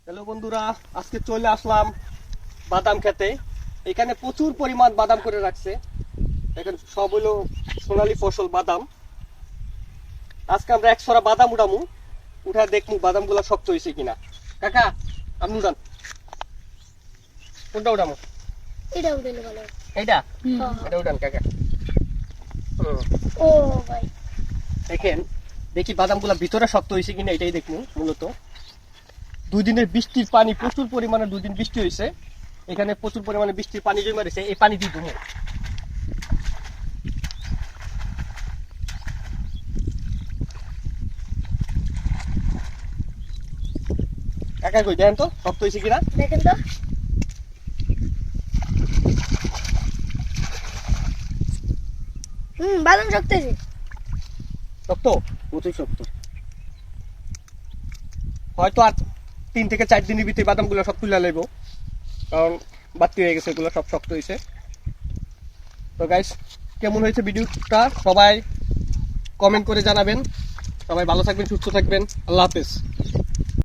Hello বন্ধুরা, আজকে চলে আসলাম বাদাম খেতে। এখানে প্রচুর পরিমাণ বাদাম করে রাখছে। এখানে সব হলো সোনালী ফসল বাদাম। আজকে আমরা একশোরা বাদাম উঠামু, উঠা দেখমু বাদাম গুলা শক্ত হয়েছে কিনা। কাকা আপনি উঠান, কোনটা উঠামু? এটা উঠেলে ভালো। এইটা হ্যাঁ। এটা উঠান কাকা। ও ভাই, দেখেন, দেখি বাদাম গুলা ভিতরে শক্ত হয়েছে কিনা, এটাই দেখমু মূলত। 2 দিনের বৃষ্টির পানি, প্রচুর পরিমাণে 2 দিন বৃষ্টি হয়েছে। এখানে প্রচুর পরিমাণে বৃষ্টির পানি জমে রয়েছে, এই পানি দিয়ে ধুমু। কাকা কই দেখেন তো শক্ত হয়েছে কিনা। দেখেন তো। বাদাম শক্ত আছে। শক্ত, প্রচুর শক্ত। হয়তো আর 3 থেকে 4 দিনের ভিতরে বাদাম গুলো সব তুলে নেবো, কারণ বাড়তি হয়ে গেছে, এগুলো সব শক্ত হয়েছে। তো গাইস, কেমন হয়েছে ভিডিওটা সবাই কমেন্ট করে জানাবেন। সবাই ভালো থাকবেন, সুস্থ থাকবেন। আল্লাহ হাফেজ।